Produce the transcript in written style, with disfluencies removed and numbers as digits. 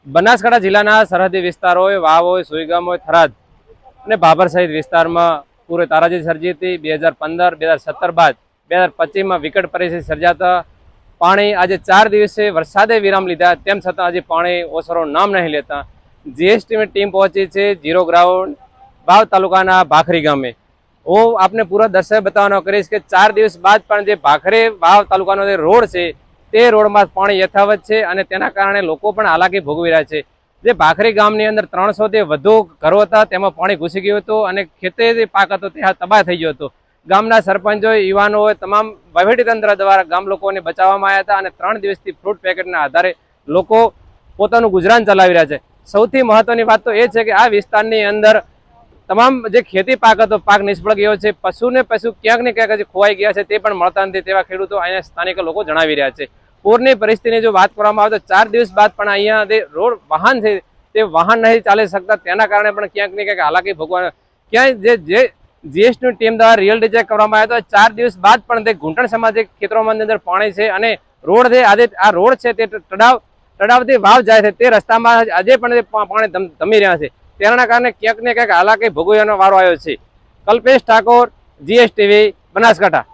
બનાસકાંઠા જિલ્લાના સરહદી વિસ્તાર હોય, વાવ હોય, સુઈગામ હોય, થરાદ અને ભાભર સહિત વિસ્તારમાં પૂરે તારાજી સર્જી હતી। 2015, 2017 બાદ 2025માં વિકટ પરિસ્થિતિ સર્જાતા પાણી આજે 4 દિવસે વરસાદે વિરામ લીધા, તેમ છતાં હજી પાણી ઓસરવાનું નામ નહીં લેતા। જીએસટીની ટીમ પહોંચી છે ઝીરો ગ્રાઉન્ડ વાવ તાલુકાના ભાખરી ગામે। હું આપને પૂરા દર્શક બતાવવાનો કરીશ કે 4 દિવસ બાદ પણ જે ભાખરી વાવ તાલુકાનો જે રોડ છે તે રોડમાં પાણી યથાવત છે અને તેના કારણે લોકો પણ હાલાકી ભોગવી રહ્યા છે। જે ભાખરી ગામની અંદર 300 થી વધુ ઘરો હતા, તેમાં પાણી ઘૂસી ગયું હતું અને ખેતી પાક હતો તે તબાહ થઈ ગયો હતો। ગામના સરપંચો, યુવાનો, તમામ વહીવટીતંત્ર દ્વારા ગામ લોકોને બચાવવામાં આવ્યા હતા અને 3 દિવસથી ફ્રૂટ પેકેટના આધારે લોકો પોતાનું ગુજરાન ચલાવી રહ્યા છે। સૌથી મહત્વની વાત તો એ છે કે આ વિસ્તારની અંદર તમામ જે ખેતી પાક હતો, પાક નિષ્ફળ ગયો છે। પશુ ક્યાંક ને ક્યાંક હજી ખોવાઈ ગયા છે, તે પણ મળતા નથી તેવા ખેડૂતો અહીંયા સ્થાનિક લોકો જણાવી રહ્યા છે। પૂરની પરિસ્થિતિની જો વાત કરવામાં આવે તો 4 દિવસ બાદ પણ અહીંયા જે રોડ વાહન છે તે વાહન નહીં ચાલી શકતા, તેના કારણે પણ ક્યાંક ને ક્યાંક હાલાકી ભોગવવા ક્યાંય જે જીએસટી ટીમ દ્વારા રિયલ્ટી ચેક કરવામાં આવ્યો તો 4 દિવસ બાદ પણ તે ઘૂંટણ સમાજ ખેતરોમાં અંદર પાણી છે અને રોડ છે, આજે આ રોડ છે તે તળાવથી વાવ જાય છે તે રસ્તામાં આજે પણ પાણી ધમી રહ્યા છે। તેના કારણે ક્યાંક ને ક્યાંક હાલાકી ભોગવવાનો વારો આવ્યો છે। કલ્પેશ ઠાકોર, GSTV, બનાસકાંઠા।